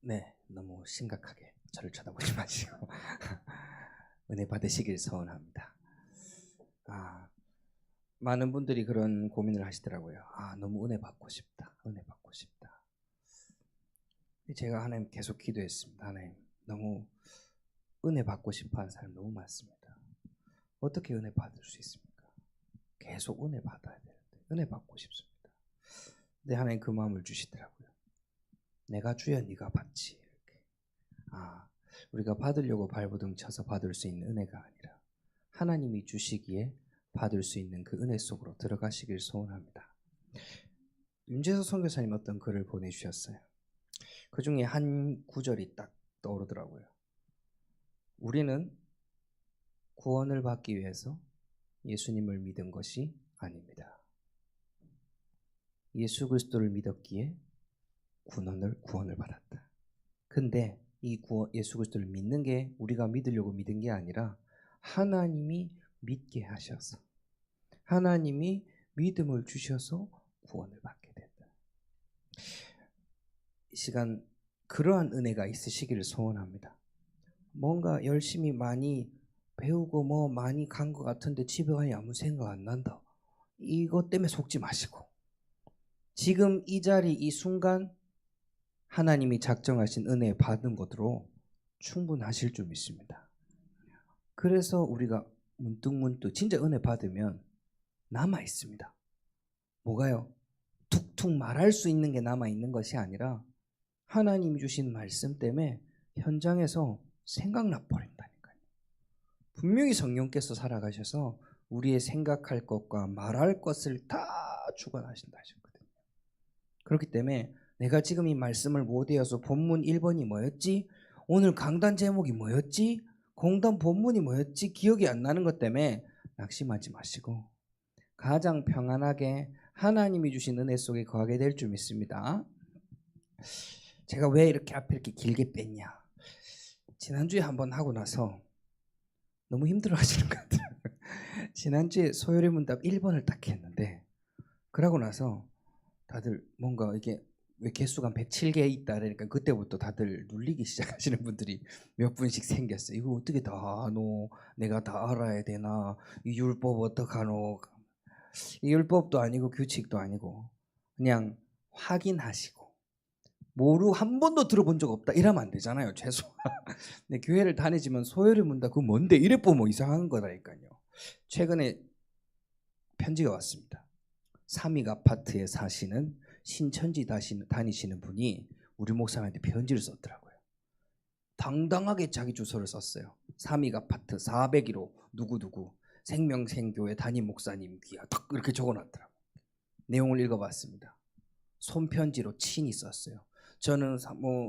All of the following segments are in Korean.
네, 너무 심각하게 저를 쳐다보지 마시고 은혜 받으시길 소원합니다. 많은 분들이 그런 고민을 하시더라고요. 너무 은혜 받고 싶다. 은혜 받고 싶다. 제가 하나님 계속 기도했습니다. 하나님, 너무 은혜 받고 싶어 하는 사람 너무 많습니다. 어떻게 은혜 받을 수 있습니까? 계속 은혜 받아야 되는데 은혜 받고 싶습니다. 근데 하나님 그 마음을 주시더라고요. 내가 주여 네가 받지. 이렇게. 우리가 받으려고 발버둥 쳐서 받을 수 있는 은혜가 아니라 하나님이 주시기에 받을 수 있는 그 은혜 속으로 들어가시길 소원합니다. 윤재석 선교사님 어떤 글을 보내주셨어요. 그 중에 한 구절이 딱 떠오르더라고요. 우리는 구원을 받기 위해서 예수님을 믿은 것이 아닙니다. 예수 그리스도를 믿었기에 구원을 받았다. 근데 이 예수 그리스도를 믿는 게 우리가 믿으려고 믿은 게 아니라 하나님이 믿게 하셔서, 하나님이 믿음을 주셔서 구원을 받게 된다. 이 시간 그러한 은혜가 있으시기를 소원합니다. 뭔가 열심히 많이 배우고 많이 간 것 같은데 집에 가니 아무 생각 안 난다. 이것 때문에 속지 마시고 지금 이 자리 이 순간 하나님이 작정하신 은혜 받은 것으로 충분하실 줄 믿습니다. 그래서 우리가 문득문득 진짜 은혜 받으면 남아 있습니다. 뭐가요? 툭툭 말할 수 있는 게 남아 있는 것이 아니라 하나님이 주신 말씀 때문에 현장에서 생각나 버린다니까요. 분명히 성령께서 살아가셔서 우리의 생각할 것과 말할 것을 다 주관하신다 하셨거든요. 그렇기 때문에 내가 지금 이 말씀을 못 외워서 본문 1번이 뭐였지? 오늘 강단 제목이 뭐였지? 공단 본문이 뭐였지? 기억이 안 나는 것 때문에 낙심하지 마시고 가장 평안하게 하나님이 주신 은혜 속에 거하게 될 줄 믿습니다. 제가 왜 이렇게 앞에 이렇게 길게 뺐냐? 지난주에 한번 하고 나서 너무 힘들어 하시는 것 같아요. 지난주에 소요리 문답 1번을 딱 했는데 그러고 나서 다들 뭔가 이게 왜 개수가 107개 있다 그러니까 그때부터 다들 눌리기 시작하시는 분들이 몇 분씩 생겼어요. 이거 어떻게 다 아노? 내가 다 알아야 되나? 이 율법 어떡하노? 이 율법도 아니고 규칙도 아니고 그냥 확인하시고 한 번도 들어본 적 없다 이러면 안 되잖아요. 최소. 근데 교회를 다니지만 소요리 문답 그거 뭔데? 이래 보면 이상한 거라니까요. 최근에 편지가 왔습니다. 삼익 아파트에 사시는 신천지 다니시는 분이 우리 목사님한테 편지를 썼더라고요. 당당하게 자기 주소를 썼어요. 삼익 아파트 401호 누구누구 생명생교회 담임 목사님 귀하 딱 이렇게 적어놨더라고요. 내용을 읽어봤습니다. 손편지로 친히 썼어요. 저는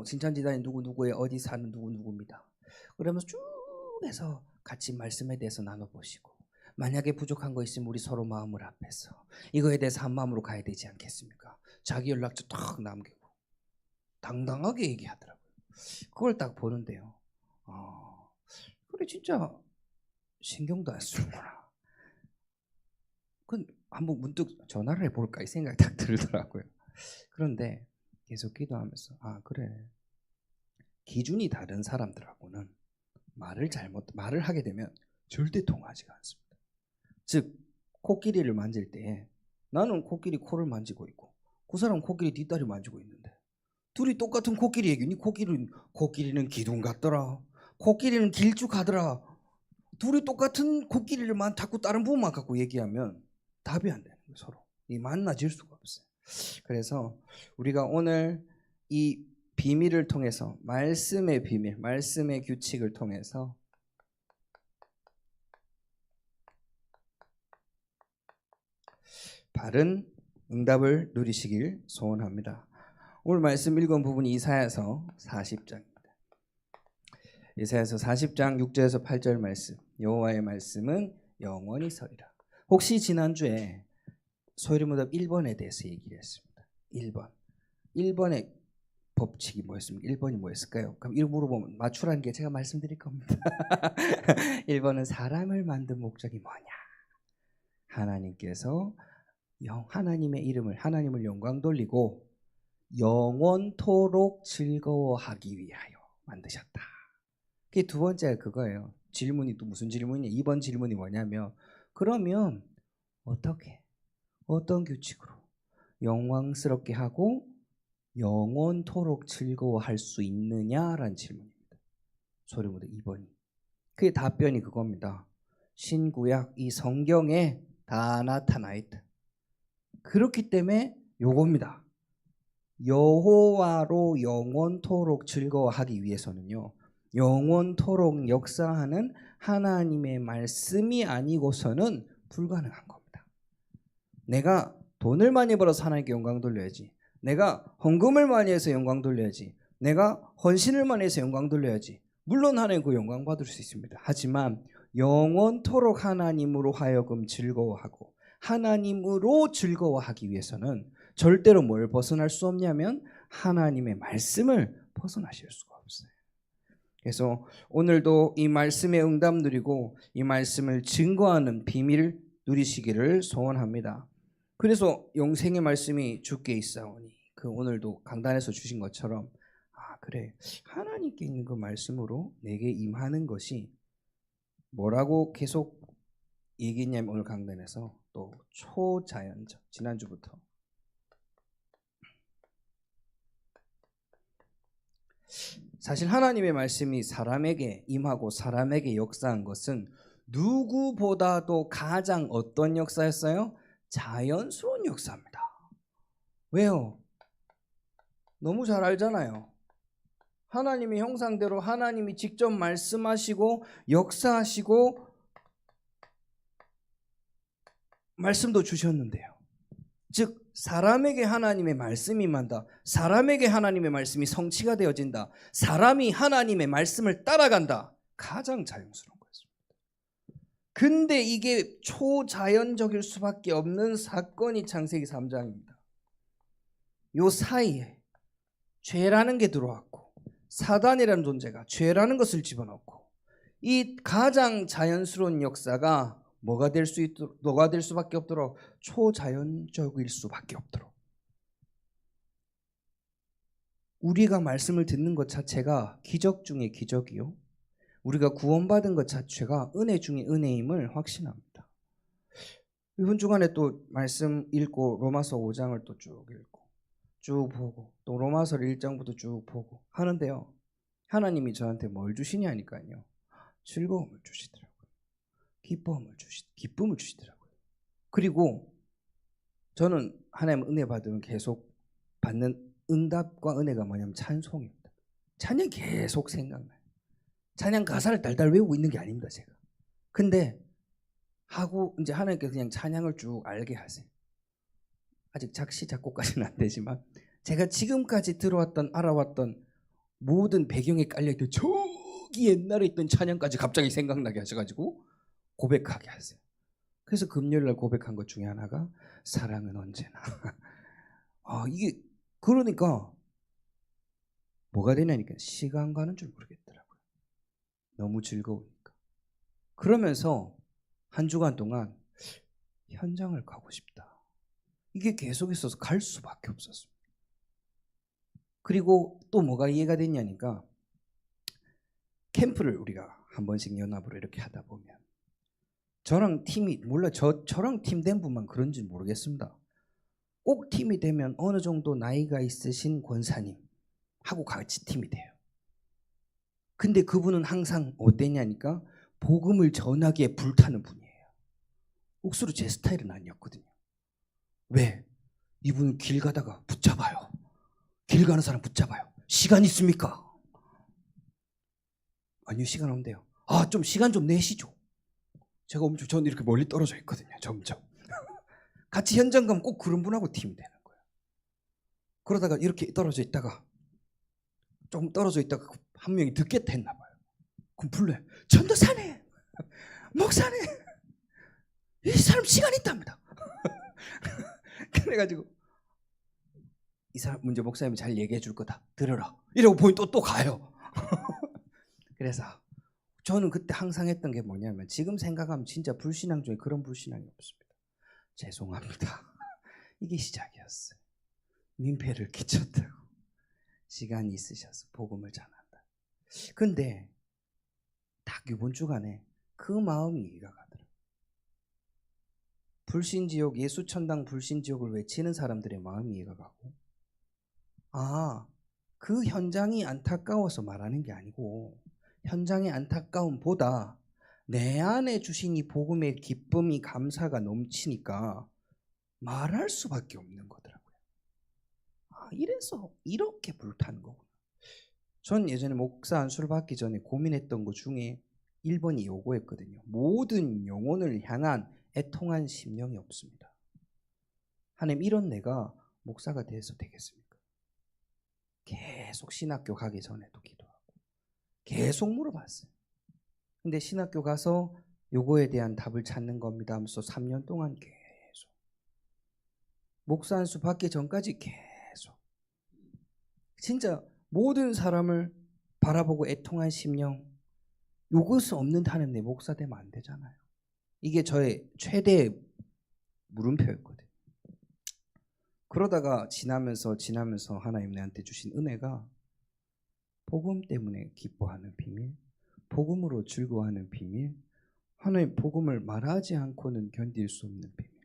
신천지 다니는 누구누구의 어디 사는 누구누구입니다. 그러면서 쭉 해서 같이 말씀에 대해서 나눠보시고 만약에 부족한 거 있으면 우리 서로 마음을 합해서 이거에 대해서 한 마음으로 가야 되지 않겠습니까? 자기 연락처 딱 남기고 당당하게 얘기하더라고요. 그걸 딱 보는데요. 그래 진짜 신경도 안 쓰는구나. 한번 문득 전화를 해볼까 이 생각이 딱 들더라고요. 그런데 계속 기도하면서 그래 기준이 다른 사람들하고는 말을 하게 되면 절대 통하지가 않습니다. 즉 코끼리를 만질 때 나는 코끼리 코를 만지고 있고 그 사람은 코끼리 뒷다리 만지고 있는데 둘이 똑같은 코끼리 얘기니 코끼리는 기둥 같더라. 코끼리는 길쭉하더라. 둘이 똑같은 코끼리를 자꾸 다른 부분만 갖고 얘기하면 답이 안 되는 거예요. 서로 만나질 수가 없어요. 그래서 우리가 오늘 이 비밀을 통해서 말씀의 비밀, 말씀의 규칙을 통해서 바른 응답을 누리시길 소원합니다. 오늘 말씀 읽은 부분이 이사야서 40장입니다. 이사야서 40장 6절에서 8절 말씀. 여호와의 말씀은 영원히 서리라. 혹시 지난주에 소요리 문답 1번에 대해서 얘기를 했습니다. 1번의 법칙이 뭐였습니까? 1번이 뭐였을까요? 그럼 이거 물어보면 맞추라는 게 제가 말씀드릴 겁니다. 1번은 사람을 만든 목적이 뭐냐? 하나님께서 하나님의 이름을 하나님을 영광 돌리고 영원토록 즐거워하기 위하여 만드셨다. 그게 두 번째가 그거예요. 질문이 또 무슨 질문이냐? 2번 질문이 뭐냐면 그러면 어떻게 어떤 규칙으로 영광스럽게 하고 영원토록 즐거워할 수 있느냐라는 질문입니다. 소리보다 2번이. 그게 답변이 그겁니다. 신구약 이 성경에 다 나타나 있다. 그렇기 때문에 요겁니다. 여호와로 영원토록 즐거워하기 위해서는요. 영원토록 역사하는 하나님의 말씀이 아니고서는 불가능한 겁니다. 내가 돈을 많이 벌어서 하나님께 영광 돌려야지. 내가 헌금을 많이 해서 영광 돌려야지. 내가 헌신을 많이 해서 영광 돌려야지. 물론 하나님 그 영광 받을 수 있습니다. 하지만 영원토록 하나님으로 하여금 즐거워하고 하나님으로 즐거워하기 위해서는 절대로 뭘 벗어날 수 없냐면 하나님의 말씀을 벗어나실 수가 없어요. 그래서 오늘도 이 말씀의 응답 누리고 이 말씀을 증거하는 비밀을 누리시기를 소원합니다. 그래서 영생의 말씀이 주께 있사오니 그 오늘도 강단에서 주신 것처럼 그래 하나님께 있는 그 말씀으로 내게 임하는 것이 뭐라고 계속 얘기했냐면 오늘 강단에서 또 초자연적 지난주부터 사실 하나님의 말씀이 사람에게 임하고 사람에게 역사한 것은 누구보다도 가장 어떤 역사였어요? 자연스러운 역사입니다. 왜요? 너무 잘 알잖아요. 하나님의 형상대로 하나님이 직접 말씀하시고 역사하시고 말씀도 주셨는데요. 즉 사람에게 하나님의 말씀이 임한다. 사람에게 하나님의 말씀이 성취가 되어진다. 사람이 하나님의 말씀을 따라간다. 가장 자연스러운 거였습니다. 근데 이게 초자연적일 수밖에 없는 사건이 창세기 3장입니다. 요 사이에 죄라는 게 들어왔고 사단이라는 존재가 죄라는 것을 집어넣고 이 가장 자연스러운 역사가 뭐가 될 수밖에 없도록 초자연적일 수밖에 없도록 우리가 말씀을 듣는 것 자체가 기적 중에 기적이요 우리가 구원받은 것 자체가 은혜 중에 은혜임을 확신합니다. 이번 주간에 또 말씀 읽고 로마서 5장을 또 쭉 읽고 쭉 보고 또 로마서 1장부터 쭉 보고 하는데요. 하나님이 저한테 뭘 주시냐니까요. 즐거움을 주시더라고요. 기쁨을 주시더라고요. 그리고 저는 하나님 은혜 받으면 계속 받는 응답과 은혜가 뭐냐면 찬송입니다. 찬양 계속 생각나요. 찬양 가사를 달달 외우고 있는 게 아닙니다, 제가. 근데 하고 이제 하나님께서 그냥 찬양을 쭉 알게 하세요. 아직 작시 작곡까지는 안 되지만 제가 지금까지 들어왔던 알아왔던 모든 배경에 깔려있던 저기 옛날에 있던 찬양까지 갑자기 생각나게 하셔가지고 고백하게 하세요. 그래서 금요일날 고백한 것 중에 하나가 사랑은 언제나 이게 그러니까 뭐가 되냐니까 시간 가는 줄 모르겠더라고요. 너무 즐거우니까. 그러면서 한 주간 동안 현장을 가고 싶다. 이게 계속 있어서 갈 수밖에 없었습니다. 그리고 또 뭐가 이해가 됐냐니까 캠프를 우리가 한 번씩 연합으로 이렇게 하다 보면 저랑 팀이 몰라 저랑 팀 된 분만 그런지 모르겠습니다. 꼭 팀이 되면 어느 정도 나이가 있으신 권사님 하고 같이 팀이 돼요. 근데 그분은 항상 어땠냐니까 복음을 전하기에 불타는 분이에요. 옥수로 제 스타일은 아니었거든요. 왜? 이분은 길 가다가 붙잡아요. 길 가는 사람 붙잡아요. 시간 있습니까? 아니요, 시간 없는데요. 좀 시간 좀 내시죠. 저는 이렇게 멀리 떨어져 있거든요. 점점. 같이 현장 가면 꼭 그런 분하고 팀이 되는 거예요. 그러다가 이렇게 떨어져 있다가 조금 떨어져 있다가 한 명이 듣겠다 했나 봐요. 그럼 불러요. 전도사님, 목사님, 이 사람 시간 있답니다. 그래가지고 이 사람 문제 목사님이 잘 얘기해 줄 거다. 들어라. 이러고 보니 또 가요. 그래서 저는 그때 항상 했던 게 뭐냐면 지금 생각하면 진짜 불신앙 중에 그런 불신앙이 없습니다. 죄송합니다. 이게 시작이었어요. 민폐를 끼쳤다고. 시간이 있으셔서 복음을 전한다. 근데 딱 이번 주간에 그 마음이 이해가 가더라고요. 불신지옥, 예수천당 불신지옥을 외치는 사람들의 마음이 이해가 가고, 그 현장이 안타까워서 말하는 게 아니고 현장의 안타까움보다 내 안에 주신 이 복음의 기쁨이, 감사가 넘치니까 말할 수밖에 없는 거더라고요. 이래서 이렇게 불타는 거구나. 전 예전에 목사 안수를 받기 전에 고민했던 것 중에 1번이 요거였거든요. 모든 영혼을 향한 애통한 심령이 없습니다. 하나님, 이런 내가 목사가 돼서 되겠습니까? 계속 신학교 가기 전에도 기도하고 계속 물어봤어요. 근데 신학교 가서 요거에 대한 답을 찾는 겁니다 하면서 3년 동안 계속, 목사 안수 받기 전까지 계속, 진짜 모든 사람을 바라보고 애통한 심령, 요것은 없는 하나님, 내 목사 되면 안 되잖아요. 이게 저의 최대 물음표였거든요. 그러다가 지나면서 하나님 내한테 주신 은혜가 복음 때문에 기뻐하는 비밀, 복음으로 즐거워하는 비밀, 하나님 복음을 말하지 않고는 견딜 수 없는 비밀.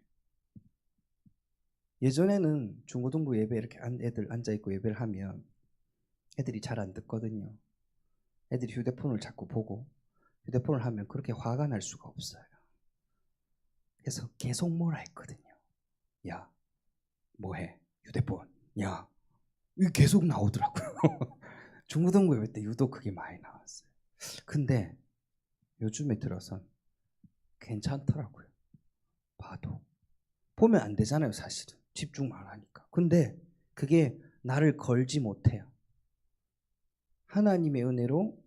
예전에는 중고등부 예배 이렇게 애들 앉아있고 예배를 하면 애들이 잘 안 듣거든요. 애들이 휴대폰을 자꾸 보고 휴대폰을 하면 그렇게 화가 날 수가 없어요. 그래서 계속 뭐라 했거든요. 야, 뭐해? 휴대폰. 야, 이게 계속 나오더라고요. 중고등부 예배 때 유독 그게 많이 나왔어요. 근데 요즘에 들어선 괜찮더라고요. 봐도. 보면 안 되잖아요, 사실은. 집중만 하니까. 근데 그게 나를 걸지 못해요. 하나님의 은혜로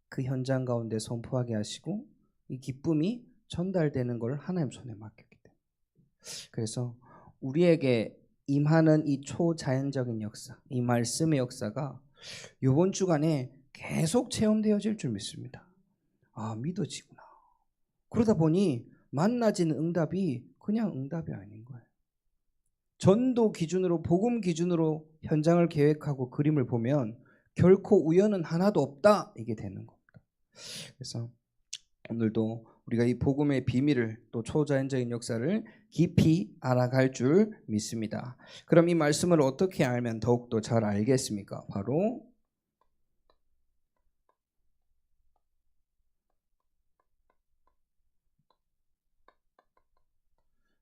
그 현장 가운데 선포하게 하시고 이 기쁨이 전달되는 걸 하나님 손에 맡겼기 때문에. 그래서 우리에게 임하는 이 초자연적인 역사, 이 말씀의 역사가 이번 주간에 계속 체험되어질 줄 믿습니다. 믿어지구나. 그러다 보니 만나지는 응답이 그냥 응답이 아닌 거예요. 전도 기준으로, 복음 기준으로 현장을 계획하고 그림을 보면 결코 우연은 하나도 없다, 이게 되는 겁니다. 그래서 오늘도 우리가 이 복음의 비밀을, 또 초자연적인 역사를 깊이 알아갈 줄 믿습니다. 그럼 이 말씀을 어떻게 알면 더욱더 잘 알겠습니까? 바로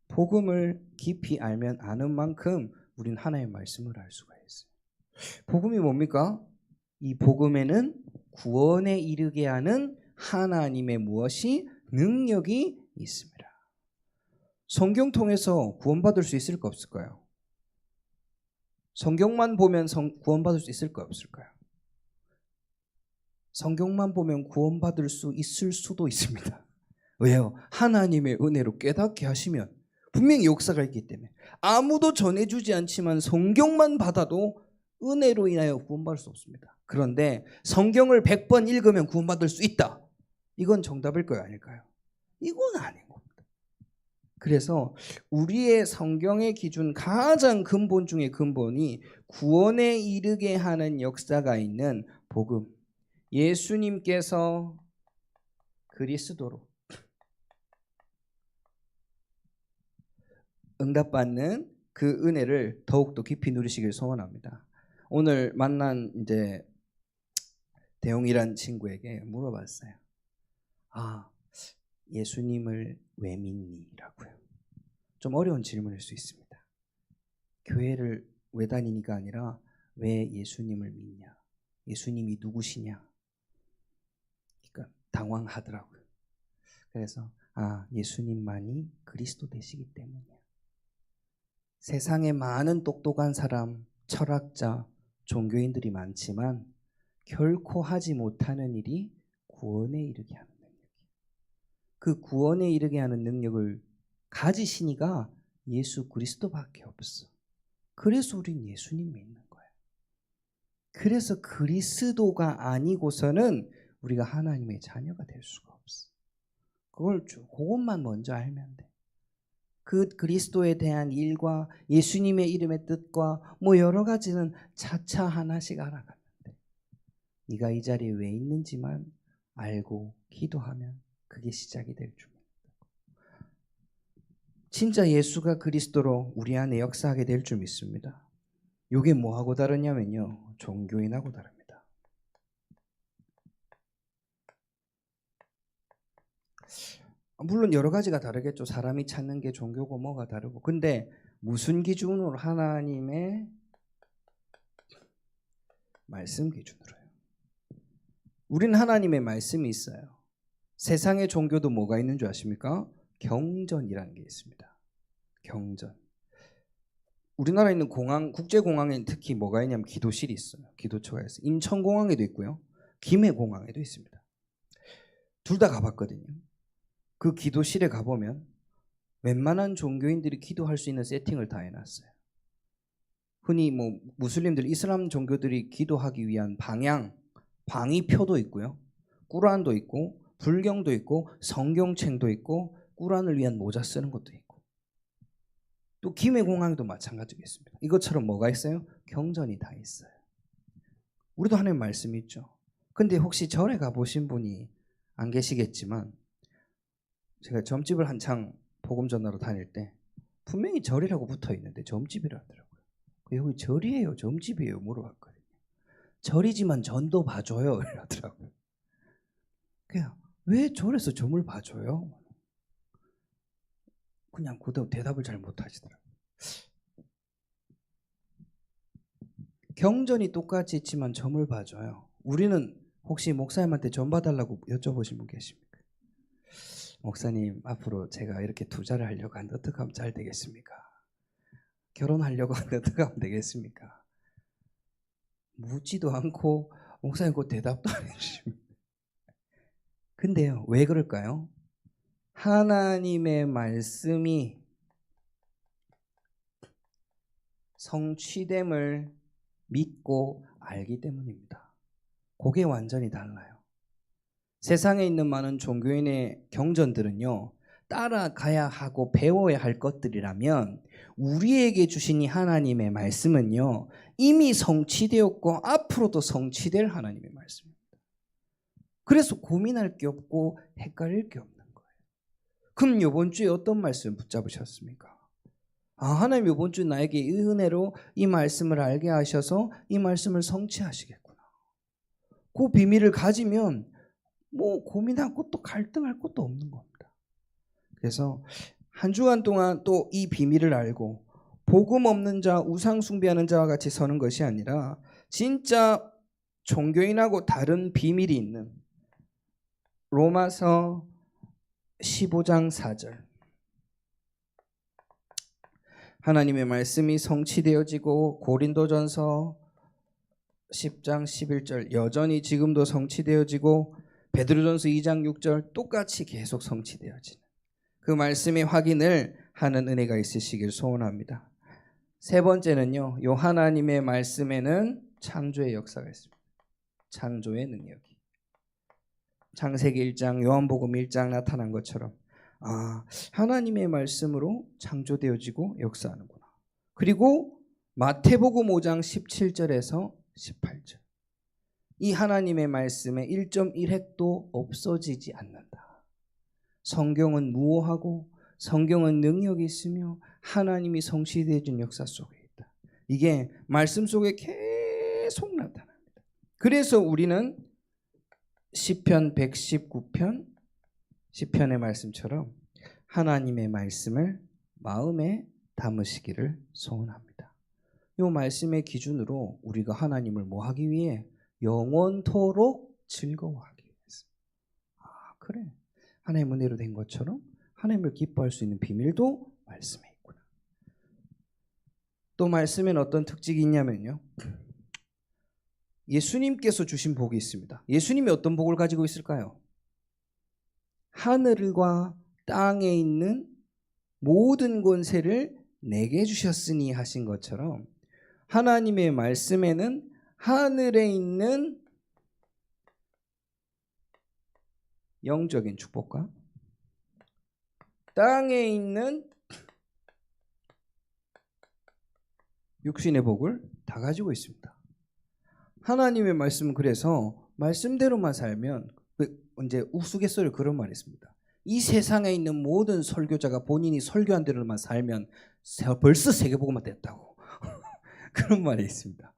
복음을 깊이 알면 아는 만큼 우린 하나님의 말씀을 알 수가 있어요. 복음이 뭡니까? 이 복음에는 구원에 이르게 하는 하나님의 무엇이 능력이 있습니다. 성경 통해서 구원받을 수 있을까 없을까요? 성경만 보면 구원받을 수 있을까 없을까요? 성경만 보면 구원받을 수 있을 수도 있습니다. 왜요? 하나님의 은혜로 깨닫게 하시면 분명히 역사가 있기 때문에. 아무도 전해주지 않지만 성경만 받아도 은혜로 인하여 구원받을 수 없습니다. 그런데 성경을 100번 읽으면 구원받을 수 있다. 이건 정답일까요? 아닐까요? 이건 아닌 겁니다. 그래서 우리의 성경의 기준 가장 근본 중의 근본이 구원에 이르게 하는 역사가 있는 복음. 예수님께서 그리스도로 응답받는 그 은혜를 더욱더 깊이 누리시길 소원합니다. 오늘 만난 이제 대용이란 친구에게 물어봤어요. 예수님을 왜 믿니? 라고요. 좀 어려운 질문일 수 있습니다. 교회를 왜 다니니가 아니라 왜 예수님을 믿냐? 예수님이 누구시냐? 그러니까 당황하더라고요. 그래서 예수님만이 그리스도 되시기 때문이야. 세상에 많은 똑똑한 사람, 철학자, 종교인들이 많지만 결코 하지 못하는 일이 구원에 이르게 하는 능력이에요. 그 구원에 이르게 하는 능력을 가지시니가 예수 그리스도밖에 없어. 그래서 우린 예수님 믿는 거예요. 그래서 그리스도가 아니고서는 우리가 하나님의 자녀가 될 수가 없어. 그것만 먼저 알면 돼. 그 그리스도에 대한 일과 예수님의 이름의 뜻과 뭐 여러 가지는 차차 하나씩 알아갔는데 네가 이 자리에 왜 있는지만 알고 기도하면 그게 시작이 될 줄입니다. 진짜 예수가 그리스도로 우리 안에 역사하게 될 줄 믿습니다. 이게 뭐하고 다르냐면요, 종교인하고 다릅니다. 물론 여러 가지가 다르겠죠. 사람이 찾는 게 종교고 뭐가 다르고. 근데 무슨 기준으로? 하나님의 말씀 기준으로요. 우리는 하나님의 말씀이 있어요. 세상의 종교도 뭐가 있는 줄 아십니까? 경전이라는 게 있습니다. 경전. 우리나라에 있는 공항, 국제공항에는 특히 뭐가 있냐면 기도실이 있어요. 기도처가 있어요. 인천공항에도 있고요. 김해공항에도 있습니다. 둘 다 가봤거든요. 그 기도실에 가보면 웬만한 종교인들이 기도할 수 있는 세팅을 다 해놨어요. 흔히 뭐 무슬림들, 이슬람 종교들이 기도하기 위한 방위표도 있고요. 꾸란도 있고 불경도 있고 성경책도 있고 꾸란을 위한 모자 쓰는 것도 있고 또 김해공항에도 마찬가지가 있습니다. 이것처럼 뭐가 있어요? 경전이 다 있어요. 우리도 하나님 말씀이 있죠. 근데 혹시 절에 가보신 분이 안 계시겠지만 제가 점집을 한창 복음 전하러 다닐 때 분명히 절이라고 붙어 있는데 점집이라 하더라고요. 여기 절이에요, 점집이에요 물어봤거든요. 절이지만 전도 봐줘요 이러더라고요. 그냥 왜 절에서 점을 봐줘요? 그냥 대답을 잘 못하시더라고요. 경전이 똑같이 있지만 점을 봐줘요. 우리는 혹시 목사님한테 점 봐달라고 여쭤보신 분 계십니까? 목사님, 앞으로 제가 이렇게 투자를 하려고 하는데 어떻게 하면 잘 되겠습니까? 결혼하려고 하는데 어떻게 하면 되겠습니까? 묻지도 않고 목사님 그 대답도 안 해주십니다. 근데요, 왜 그럴까요? 하나님의 말씀이 성취됨을 믿고 알기 때문입니다. 그게 완전히 달라요. 세상에 있는 많은 종교인의 경전들은요, 따라가야 하고 배워야 할 것들이라면 우리에게 주신 이 하나님의 말씀은요, 이미 성취되었고 앞으로도 성취될 하나님의 말씀입니다. 그래서 고민할 게 없고 헷갈릴 게 없는 거예요. 그럼 이번 주에 어떤 말씀 붙잡으셨습니까? 하나님 이번 주 나에게 이 은혜로 이 말씀을 알게 하셔서 이 말씀을 성취하시겠구나. 그 비밀을 가지면 뭐 고민할 것도 갈등할 것도 없는 겁니다. 그래서 한 주간 동안 또 이 비밀을 알고 복음 없는 자, 우상 숭배하는 자와 같이 서는 것이 아니라 진짜 종교인하고 다른 비밀이 있는 로마서 15장 4절. 하나님의 말씀이 성취되어지고 고린도전서 10장 11절 여전히 지금도 성취되어지고 베드로전서 2장 6절 똑같이 계속 성취되어지는 그 말씀의 확인을 하는 은혜가 있으시길 소원합니다. 세 번째는요, 요 하나님의 말씀에는 창조의 역사가 있습니다. 창조의 능력이. 창세기 1장, 요한복음 1장 나타난 것처럼 하나님의 말씀으로 창조되어지고 역사하는구나. 그리고 마태복음 5장 17절에서 18절. 이 하나님의 말씀에 1.1핵도 없어지지 않는다. 성경은 무오하고 성경은 능력이 있으며 하나님이 성취되어진 역사 속에 있다. 이게 말씀 속에 계속 나타납니다. 그래서 우리는 시편 119편 시편의 말씀처럼 하나님의 말씀을 마음에 담으시기를 소원합니다. 이 말씀의 기준으로 우리가 하나님을 뭐하기 위해? 영원토록 즐거워하기 위해서. 그래, 하나님 은혜로 된 것처럼 하나님을 기뻐할 수 있는 비밀도 말씀에 있구나. 또 말씀에는 어떤 특징이 있냐면요, 예수님께서 주신 복이 있습니다. 예수님이 어떤 복을 가지고 있을까요? 하늘과 땅에 있는 모든 권세를 내게 주셨으니 하신 것처럼 하나님의 말씀에는 하늘에 있는 영적인 축복과 땅에 있는 육신의 복을 다 가지고 있습니다. 하나님의 말씀은 그래서 말씀대로만 살면 이제 우스갯소리로 그런 말이 있습니다. 이 세상에 있는 모든 설교자가 본인이 설교한 대로만 살면 벌써 세계복음화 됐다고 그런 말이 있습니다.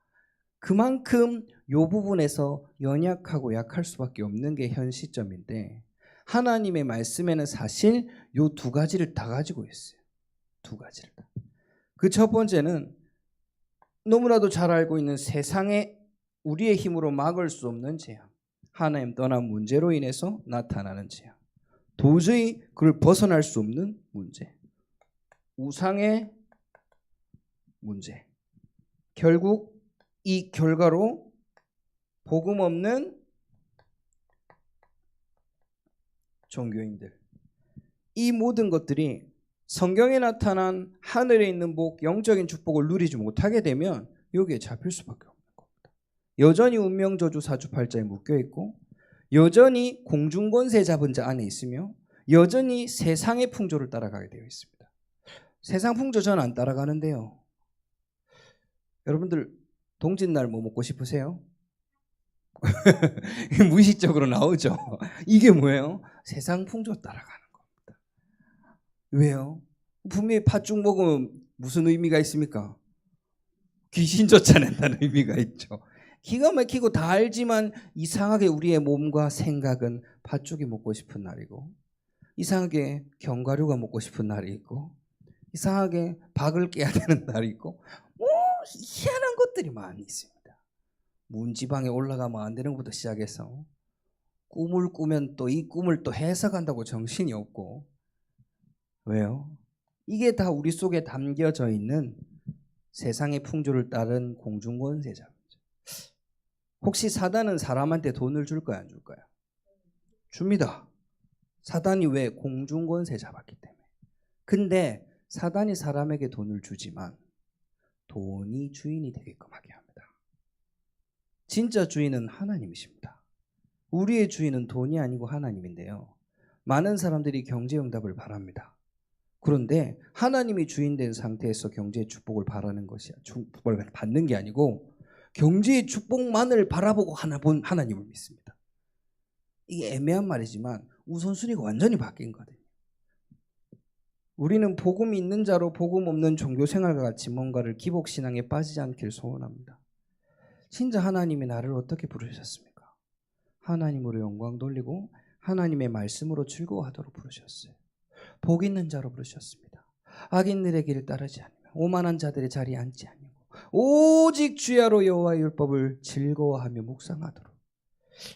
그만큼 이 부분에서 연약하고 약할 수밖에 없는 게 현 시점인데 하나님의 말씀에는 사실 이 두 가지를 다 가지고 있어요. 두 가지를 다. 그 첫 번째는 너무나도 잘 알고 있는 세상에 우리의 힘으로 막을 수 없는 재앙, 하나님 떠난 문제로 인해서 나타나는 재앙, 도저히 그걸 벗어날 수 없는 문제, 우상의 문제. 결국 이 결과로 복음 없는 종교인들, 이 모든 것들이 성경에 나타난 하늘에 있는 복, 영적인 축복을 누리지 못하게 되면 여기에 잡힐 수밖에 없는 겁니다. 여전히 운명저주 사주팔자에 묶여있고 여전히 공중권세 잡은 자 안에 있으며 여전히 세상의 풍조를 따라가게 되어 있습니다. 세상 풍조 저는 안 따라가는데요. 여러분들 동짓날 뭐 먹고 싶으세요? 무의식적으로 나오죠. 이게 뭐예요? 세상 풍조 따라가는 겁니다. 왜요? 분명히 팥죽 먹으면 무슨 의미가 있습니까? 귀신 쫓아낸다는 의미가 있죠. 기가 막히고 다 알지만 이상하게 우리의 몸과 생각은 팥죽이 먹고 싶은 날이고 이상하게 견과류가 먹고 싶은 날이 있고 이상하게 박을 깨야 되는 날이 있고 희한한 것들이 많이 있습니다. 문지방에 올라가면 안 되는 것부터 시작해서 꿈을 꾸면 또 이 꿈을 또 해석한다고 정신이 없고 왜요? 이게 다 우리 속에 담겨져 있는 세상의 풍조를 따른 공중권세자입니다. 혹시 사단은 사람한테 돈을 줄까요? 안 줄까요? 줍니다. 사단이 왜? 공중권세 잡았기 때문에. 근데 사단이 사람에게 돈을 주지만 돈이 주인이 되게끔 하게 합니다. 진짜 주인은 하나님이십니다. 우리의 주인은 돈이 아니고 하나님인데요. 많은 사람들이 경제응답을 바랍니다. 그런데 하나님이 주인 된 상태에서 경제의 축복을 바라는 것이 축복을 받는 게 아니고 경제의 축복만을 바라보고 하나님을 믿습니다. 이게 애매한 말이지만 우선순위가 완전히 바뀐 거거든요. 우리는 복음이 있는 자로 복음 없는 종교생활과 같이 뭔가를 기복신앙에 빠지지 않기를 소원합니다. 진짜 하나님이 나를 어떻게 부르셨습니까? 하나님으로 영광 돌리고 하나님의 말씀으로 즐거워하도록 부르셨어요. 복 있는 자로 부르셨습니다. 악인들의 길을 따르지 않으며 오만한 자들의 자리에 앉지 아니고 오직 주야로 여호와의 율법을 즐거워하며 묵상하도록.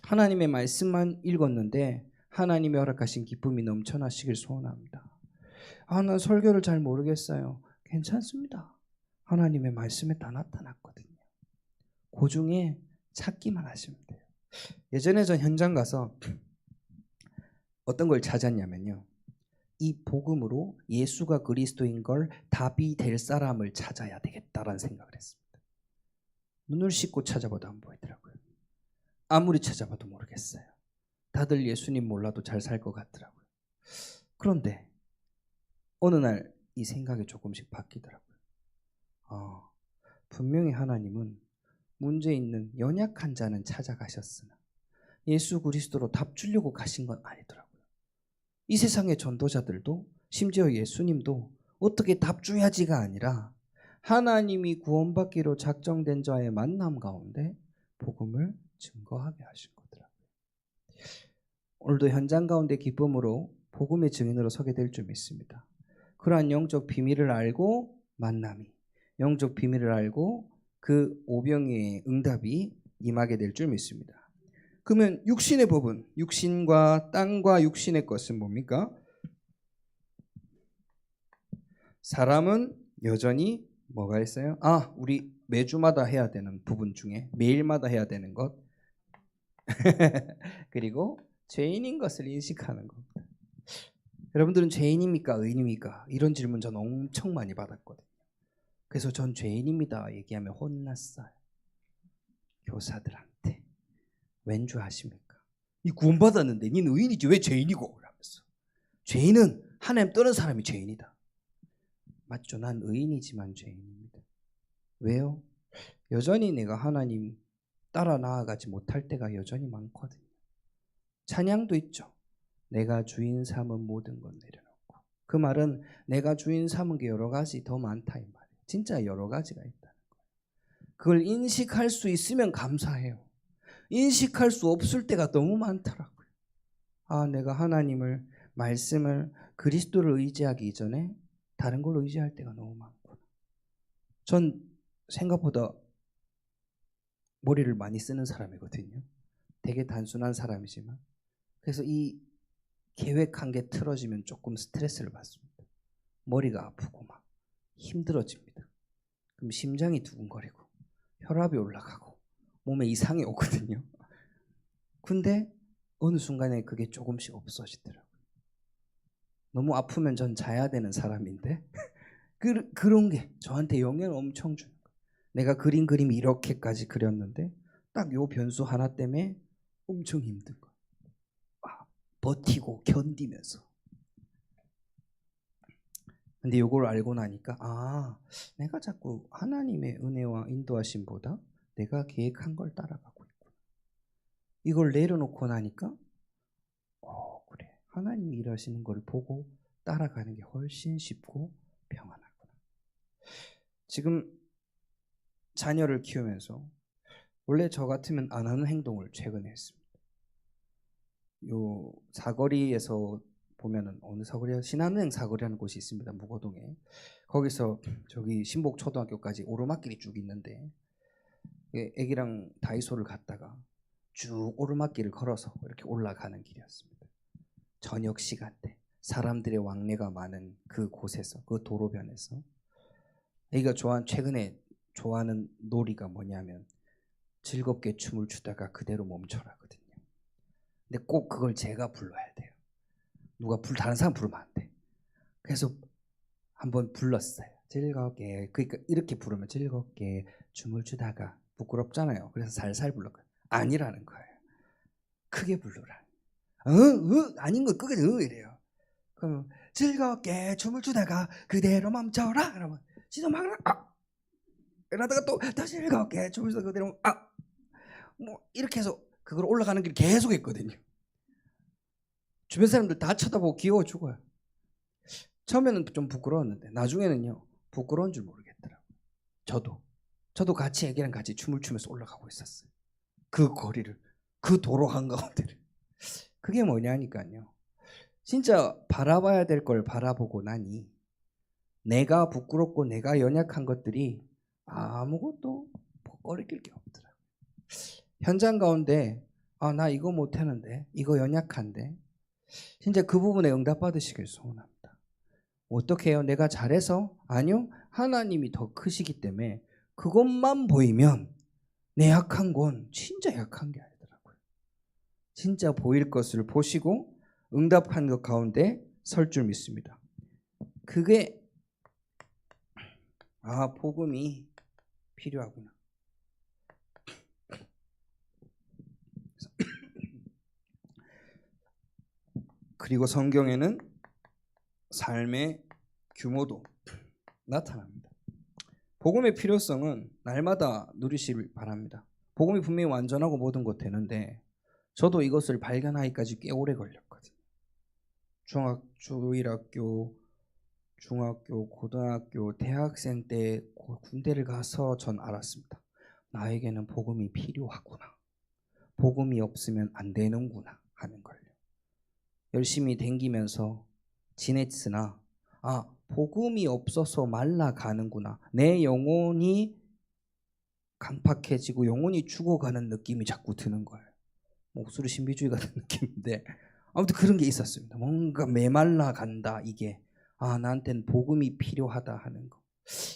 하나님의 말씀만 읽었는데 하나님의 허락하신 기쁨이 넘쳐나시길 소원합니다. 난 설교를 잘 모르겠어요. 괜찮습니다. 하나님의 말씀에 다 나타났거든요. 그 중에 찾기만 하시면 돼요. 예전에 전 현장 가서 어떤 걸 찾았냐면요. 이 복음으로 예수가 그리스도인 걸 답이 될 사람을 찾아야 되겠다라는 생각을 했습니다. 눈을 씻고 찾아봐도 안 보이더라고요. 아무리 찾아봐도 모르겠어요. 다들 예수님 몰라도 잘 살 것 같더라고요. 그런데 어느 날 이 생각이 조금씩 바뀌더라고요. 분명히 하나님은 문제 있는 연약한 자는 찾아가셨으나 예수 그리스도로 답 주려고 가신 건 아니더라고요. 이 세상의 전도자들도 심지어 예수님도 어떻게 답 줘야지가 아니라 하나님이 구원받기로 작정된 자의 만남 가운데 복음을 증거하게 하신 거더라고요. 오늘도 현장 가운데 기쁨으로 복음의 증인으로 서게 될 줄 믿습니다. 그러한 영적 비밀을 알고 만남이, 영적 비밀을 알고 그 오병이의 응답이 임하게 될 줄 믿습니다. 그러면 육신의 법은, 육신과 땅과 육신의 것은 뭡니까? 사람은 여전히 뭐가 있어요? 우리 매주마다 해야 되는 부분 중에 매일마다 해야 되는 것 그리고 죄인인 것을 인식하는 겁니다. 여러분들은 죄인입니까? 의인입니까? 이런 질문 전 엄청 많이 받았거든요. 그래서 전 죄인입니다 얘기하면 혼났어요. 교사들한테. 왠 줄 아십니까? 이 구원받았는데 니는 의인이지 왜 죄인이고? 라면서. 죄인은 하나님 떠난 사람이 죄인이다. 맞죠? 난 의인이지만 죄인입니다. 왜요? 여전히 내가 하나님 따라 나아가지 못할 때가 여전히 많거든요. 찬양도 있죠. 내가 주인 삼은 모든 건 내려놓고. 그 말은 내가 주인 삼은 게 여러 가지 더 많다 이 말이에요. 진짜 여러 가지가 있다는 거예요. 그걸 인식할 수 있으면 감사해요. 인식할 수 없을 때가 너무 많더라고요. 아, 내가 하나님을, 말씀을, 그리스도를 의지하기 이전에 다른 걸 의지할 때가 너무 많구나. 전 생각보다 머리를 많이 쓰는 사람이거든요. 되게 단순한 사람이지만. 그래서 이 계획한 게 틀어지면 조금 스트레스를 받습니다. 머리가 아프고 막 힘들어집니다. 그럼 심장이 두근거리고 혈압이 올라가고 몸에 이상이 오거든요. 근데 어느 순간에 그게 조금씩 없어지더라고요. 너무 아프면 전 자야 되는 사람인데 그런 게 저한테 영향을 엄청 주는 거예요. 내가 그린 그림이 이렇게까지 그렸는데 딱 요 변수 하나 때문에 엄청 힘든 거예요. 버티고 견디면서. 근데 요걸 알고 나니까 내가 자꾸 하나님의 은혜와 인도하심보다 내가 계획한 걸 따라가고 있구나. 이걸 내려놓고 나니까 그래. 하나님이 일하시는 걸 보고 따라가는 게 훨씬 쉽고 평안하구나. 지금 자녀를 키우면서 원래 저 같으면 안 하는 행동을 최근에 했습니다. 요 사거리에서 보면은 어느 사거리야? 신한은행 사거리라는 곳이 있습니다. 무거동에. 거기서 저기 신복초등학교까지 오르막길이 쭉 있는데 애기랑 다이소를 갔다가 쭉 오르막길을 걸어서 이렇게 올라가는 길이었습니다. 저녁 시간대 사람들의 왕래가 많은 그 곳에서, 그 도로변에서 애기가 최근에 좋아하는 놀이가 뭐냐면 즐겁게 춤을 추다가 그대로 멈춰라거든요. 근데 꼭 그걸 제가 불러야 돼요. 다른 사람 부르면 안 돼. 그래서 한번 불렀어요. 즐겁게. 그러니까 이렇게 부르면 즐겁게 춤을 추다가 부끄럽잖아요. 그래서 살살 불렀거든요. 아니라는 거예요. 크게 부르라. 아닌 거 끝까지 이래요. 그럼 즐겁게 춤을 추다가 그대로 멈춰라. 그러면 진짜 막 이러다가 또 즐겁게 춤을 추다가 그대로 뭐 이렇게 해서 그걸 올라가는 길 계속 했거든요. 주변 사람들 다 쳐다보고 귀여워 죽어요. 처음에는 좀 부끄러웠는데 나중에는요 부끄러운 줄 모르겠더라고요. 저도 같이 애기랑 같이 춤을 추면서 올라가고 있었어요. 그 거리를, 그 도로 한가운데를. 그게 뭐냐니까요. 진짜 바라봐야 될 걸 바라보고 나니 내가 부끄럽고 내가 연약한 것들이 아무것도 꺼리낄 게 없더라고요. 현장 가운데 나 이거 못하는데, 이거 연약한데, 진짜 그 부분에 응답받으시길 소원합니다. 어떻게 해요? 내가 잘해서? 아니요. 하나님이 더 크시기 때문에 그것만 보이면 내 약한 건 진짜 약한 게 아니더라고요. 진짜 보일 것을 보시고 응답한 것 가운데 설 줄 믿습니다. 그게 복음이 필요하구나. 그리고 성경에는 삶의 규모도 나타납니다. 복음의 필요성은 날마다 누리시길 바랍니다. 복음이 분명히 완전하고 모든 것 되는데 저도 이것을 발견하기까지 꽤 오래 걸렸거든요. 주일학교, 중학교, 고등학교, 대학생 때 군대를 가서 전 알았습니다. 나에게는 복음이 필요하구나. 복음이 없으면 안 되는구나 하는 걸요. 열심히 댕기면서 지냈으나 복음이 없어서 말라가는구나. 내 영혼이 강팍해지고 영혼이 죽어가는 느낌이 자꾸 드는 거예요. 목소리 신비주의 같은 느낌인데 아무튼 그런 게 있었습니다. 뭔가 메말라 간다 이게. 나한테는 복음이 필요하다 하는 거.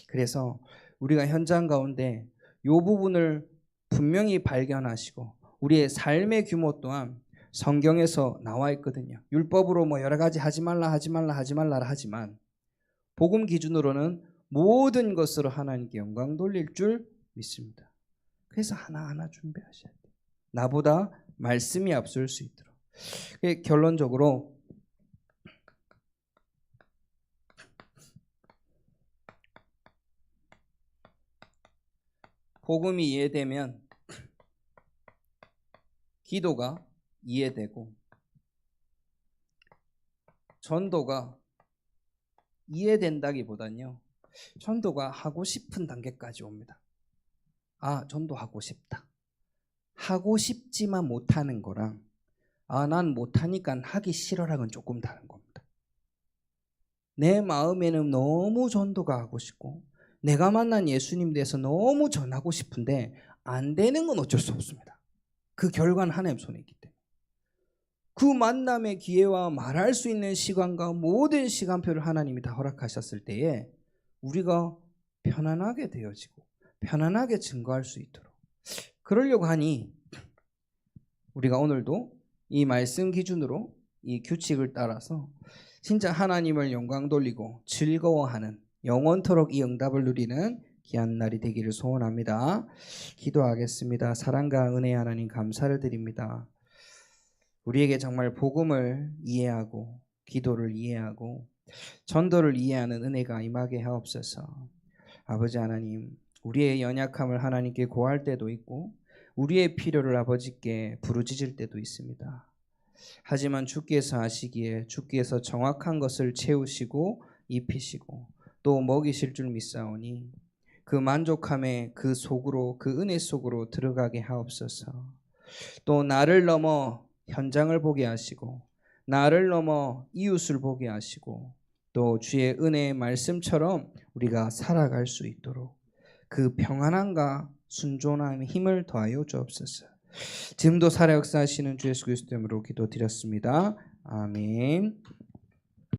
그래서 우리가 현장 가운데 이 부분을 분명히 발견하시고 우리의 삶의 규모 또한 성경에서 나와 있거든요. 율법으로 뭐 여러 가지 하지 말라 하지만 복음 기준으로는 모든 것으로 하나님께 영광 돌릴 줄 믿습니다. 그래서 하나하나 준비하셔야 돼요. 나보다 말씀이 앞설 수 있도록. 결론적으로 복음이 이해되면 기도가 이해되고 전도가 이해된다기보단요, 전도가 하고 싶은 단계까지 옵니다. 아, 전도하고 싶다. 하고 싶지만 못하는 거랑 난 못하니까 하기 싫어랑은 조금 다른 겁니다. 내 마음에는 너무 전도가 하고 싶고 내가 만난 예수님 대해서 너무 전하고 싶은데 안 되는 건 어쩔 수 없습니다. 그 결과는 하나님 손에 있기 때문에. 그 만남의 기회와 말할 수 있는 시간과 모든 시간표를 하나님이 다 허락하셨을 때에 우리가 편안하게 되어지고 편안하게 증거할 수 있도록 그러려고 하니 우리가 오늘도 이 말씀 기준으로 이 규칙을 따라서 진짜 하나님을 영광 돌리고 즐거워하는 영원토록 이 응답을 누리는 귀한 날이 되기를 소원합니다. 기도하겠습니다. 사랑과 은혜의 하나님 감사를 드립니다. 우리에게 정말 복음을 이해하고 기도를 이해하고 전도를 이해하는 은혜가 임하게 하옵소서. 아버지 하나님, 우리의 연약함을 하나님께 고할 때도 있고 우리의 필요를 아버지께 부르짖을 때도 있습니다. 하지만 주께서 아시기에 주께서 정확한 것을 채우시고 입히시고 또 먹이실 줄 믿사오니 그 만족함의 그 속으로 그 은혜 속으로 들어가게 하옵소서. 또 나를 넘어 현장을 보게 하시고 나를 넘어 이웃을 보게 하시고 또 주의 은혜의 말씀처럼 우리가 살아갈 수 있도록 그 평안함과 순종함 힘을 더하여 주옵소서. 지금도 살아 역사하시는 주 예수 그리스도 이름으로 기도드렸습니다. 아멘.